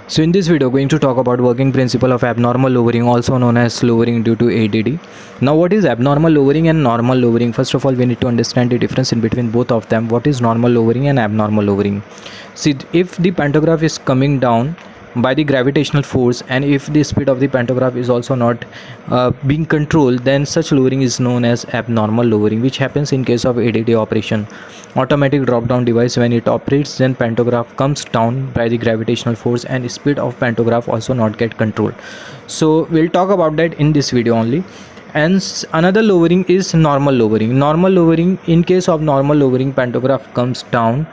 So in this video, going to talk about working principle of abnormal lowering, also known as lowering due to ADD. Now, what is abnormal lowering and normal lowering? First of all, we need to understand the difference in between both of them. What is normal lowering and abnormal lowering? See, if the pantograph is coming down by the gravitational force, and if the speed of the pantograph is also not being controlled, then such lowering is known as abnormal lowering, which happens in case of ADD operation, automatic drop down device. When it operates, then pantograph comes down by the gravitational force and speed of pantograph also not get controlled. So we'll talk about that in this video only. And another lowering is normal lowering. Normal lowering, in case of normal lowering, pantograph comes down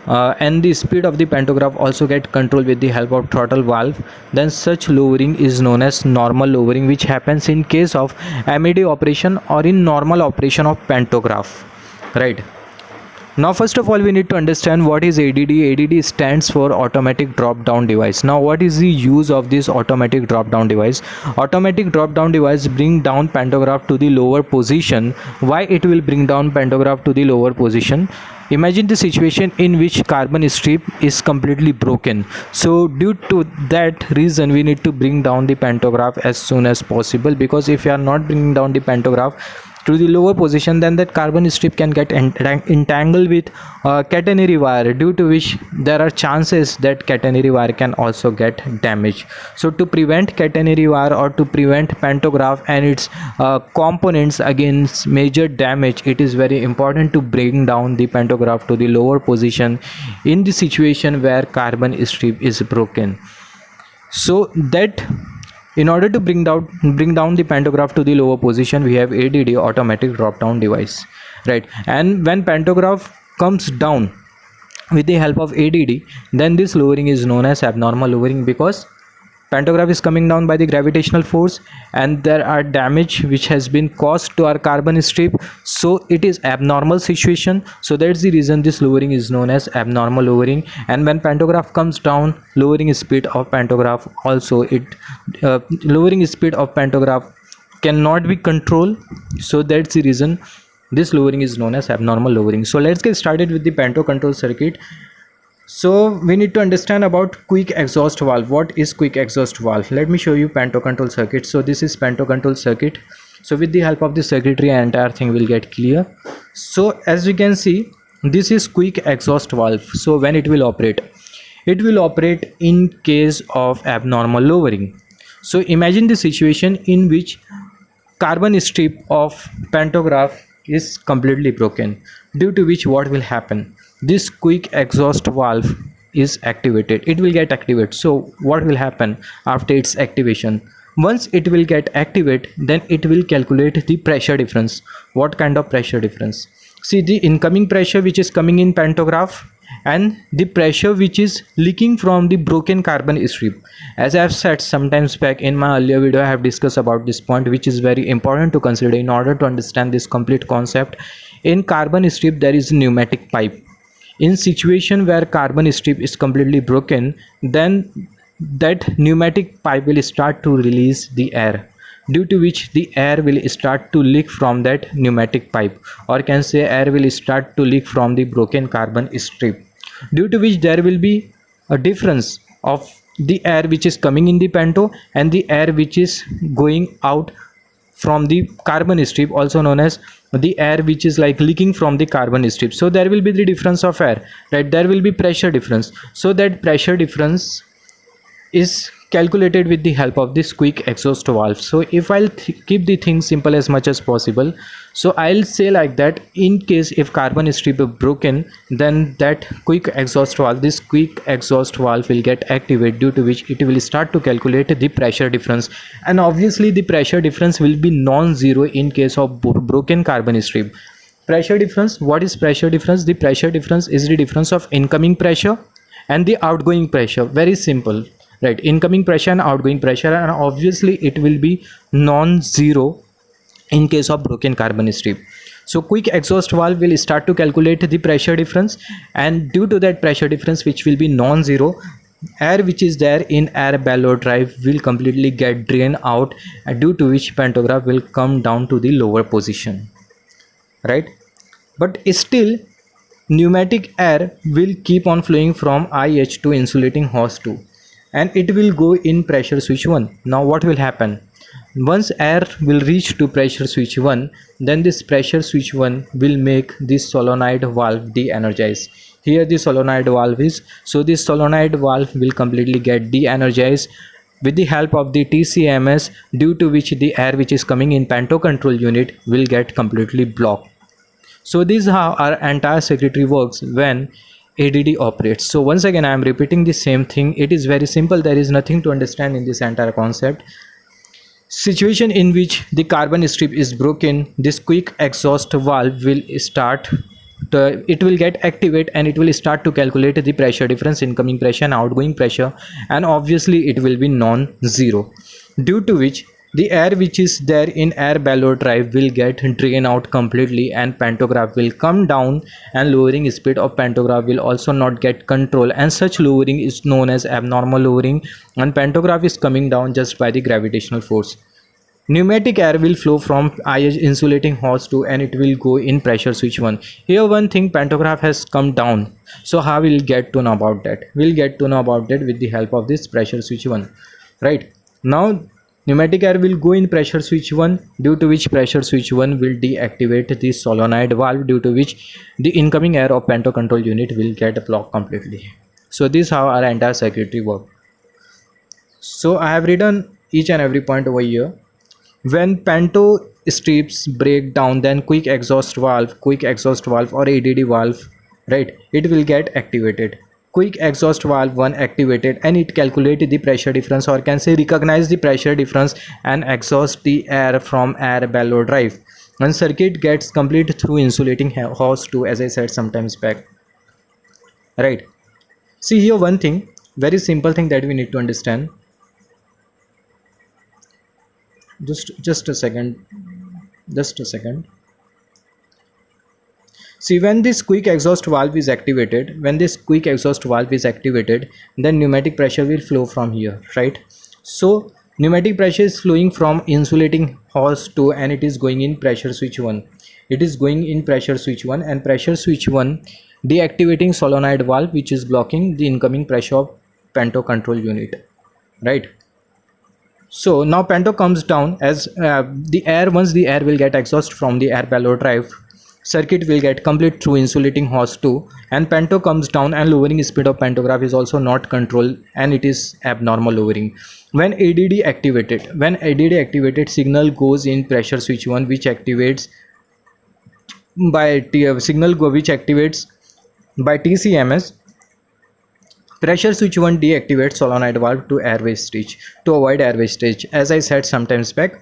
and the speed of the pantograph also get controlled with the help of throttle valve. Then such lowering is known as normal lowering, which happens in case of MAD operation or in normal operation of pantograph, right? Now, first of all, we need to understand what is ADD. ADD stands for automatic drop down device. Now, what is the use of this automatic drop down device? Automatic drop down device bring down pantograph to the lower position. Why it will bring down pantograph to the lower position? Imagine the situation in which carbon strip is completely broken. So due to that reason, we need to bring down the pantograph as soon as possible, because if you are not bringing down the pantograph to the lower position, then that carbon strip can get entangled with catenary wire, due to which there are chances that catenary wire can also get damaged. So to prevent catenary wire or to prevent pantograph and its components against major damage, it is very important to bring down the pantograph to the lower position in the situation where carbon strip is broken. So that in order to bring down the pantograph to the lower position, we have ADD, automatic drop down device, right? And when pantograph comes down with the help of ADD, then this lowering is known as abnormal lowering, because pantograph is coming down by the gravitational force and there are damage which has been caused to our carbon strip, so it is abnormal situation. So that's the reason this lowering is known as abnormal lowering. And when pantograph comes down, lowering speed of pantograph also, lowering speed of pantograph cannot be controlled. So that's the reason this lowering is known as abnormal lowering. So let's get started with the panto control circuit. So we need to understand about quick exhaust valve. What is quick exhaust valve? Let me show you panto control circuit. So this is panto control circuit. So with the help of the circuitry, entire thing will get clear. So as we can see, this is quick exhaust valve. So when it will operate in case of abnormal lowering. So imagine the situation in which carbon strip of pantograph is completely broken, due to which what will happen? This quick exhaust valve is activated. It will get activated. So what will happen after its activation? Once it will get activated, then it will calculate the pressure difference. What kind of pressure difference? See, the incoming pressure which is coming in pantograph and the pressure which is leaking from the broken carbon strip. As I have said sometimes back in my earlier video, I have discussed about this point, which is very important to consider in order to understand this complete concept. In carbon strip, there is a pneumatic pipe. In situation where carbon strip is completely broken, then that pneumatic pipe will start to release the air, due to which the air will start to leak from that pneumatic pipe, or can say air will start to leak from the broken carbon strip, due to which there will be a difference of the air which is coming in the panto and the air which is going out from the carbon strip, also known as the air which is like leaking from the carbon strip. So there will be the difference of air, right? There will be pressure difference. So that pressure difference is calculated with the help of this quick exhaust valve. So if I'll keep the thing simple as much as possible, so I'll say like that, in case if carbon strip is broken, then that quick exhaust valve, this quick exhaust valve will get activated, due to which it will start to calculate the pressure difference. And obviously the pressure difference will be non-zero in case of broken carbon strip. Pressure difference, what is pressure difference? The pressure difference is the difference of incoming pressure and the outgoing pressure. Very simple, right? Incoming pressure and outgoing pressure, and obviously it will be non-zero in case of broken carbon strip. So quick exhaust valve will start to calculate the pressure difference, and due to that pressure difference, which will be non-zero, air which is there in air bellow drive will completely get drained out, due to which pantograph will come down to the lower position, right? But still pneumatic air will keep on flowing from IH to insulating hose 2. and it will go in pressure switch 1. Now what will happen? Once air will reach to pressure switch 1, then this pressure switch 1 will make this solenoid valve de-energize. Here the solenoid valve is, so this solenoid valve will completely get de-energized with the help of the TCMS, due to which the air which is coming in panto control unit will get completely blocked. So this is how our entire circuitry works when ADD operates. So once again I am repeating the same thing. It is very simple. There is nothing to understand in this entire concept. Situation in which the carbon strip is broken, this quick exhaust valve will start it will get activate, and it will start to calculate the pressure difference, incoming pressure and outgoing pressure, and obviously it will be non-zero, due to which the air which is there in air bellow drive will get drained out completely, and pantograph will come down, and lowering speed of pantograph will also not get control, and such lowering is known as abnormal lowering, and pantograph is coming down just by the gravitational force. Pneumatic air will flow from IH insulating hose 2, and it will go in pressure switch 1. Here one thing, pantograph has come down. So how we'll get to know about that? We'll get to know about that with the help of this pressure switch 1. Right. Now pneumatic air will go in pressure switch 1, due to which pressure switch 1 will deactivate the solenoid valve, due to which the incoming air of panto control unit will get blocked completely. So this is how our entire circuitry works. So I have written each and every point over here. When panto strips break down, then quick exhaust valve or ADD valve, right, it will get activated. Quick exhaust valve 1 activated, and it calculated the pressure difference, or can say recognize the pressure difference, and exhaust the air from air bellow drive, and circuit gets complete through insulating hose 2, as I said sometimes back. Right. See here one thing, very simple thing that we need to understand. Just a second. See, when this quick exhaust valve is activated, then pneumatic pressure will flow from here, right? So pneumatic pressure is flowing from insulating hose 2, and it is going in pressure switch 1. And pressure switch 1 deactivating solenoid valve, which is blocking the incoming pressure of panto control unit, right? So now panto comes down, as once the air will get exhaust from the air bellow drive, circuit will get complete through insulating hose 2, and panto comes down, and lowering speed of pantograph is also not controlled, and it is abnormal lowering. When ADD activated, signal goes in pressure switch 1, which activates by TCMS. Pressure switch 1 deactivates solenoid valve to avoid air wastage. As I said sometimes back,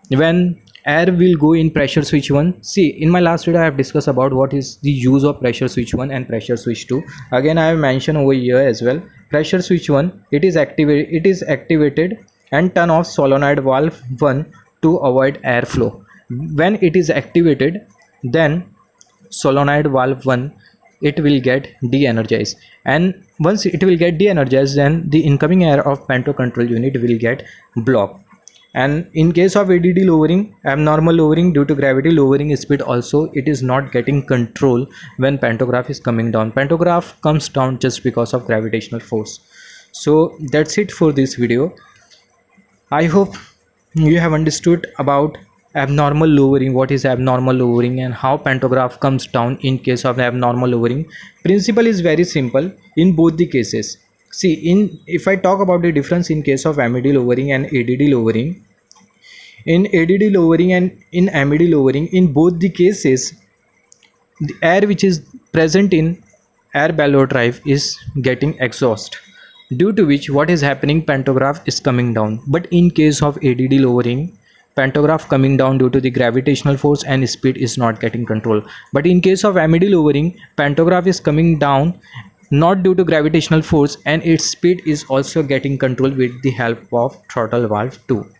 when air will go in pressure switch 1, see, in my last video I have discussed about what is the use of pressure switch 1 and pressure switch 2. Again I have mentioned over here as well. Pressure switch 1, it is activated and turn off solenoid valve 1 to avoid airflow. When it is activated, then solenoid valve 1, it will get de-energized, and once it will get de-energized, then the incoming air of panto control unit will get blocked. And in case of ADD lowering, abnormal lowering due to gravity, lowering speed also, it is not getting control when pantograph is coming down. Pantograph comes down just because of gravitational force. So that's it for this video. I hope you have understood about abnormal lowering, what is abnormal lowering, and how pantograph comes down in case of abnormal lowering. Principle is very simple in both the cases. See, if I talk about the difference in case of MED lowering and ADD lowering, in ADD lowering and in MED lowering, in both the cases, the air which is present in air bellow drive is getting exhaust, due to which what is happening, pantograph is coming down. But in case of ADD lowering, pantograph coming down due to the gravitational force, and speed is not getting control. But in case of MED lowering, pantograph is coming down not due to gravitational force, and its speed is also getting control with the help of throttle valve 2.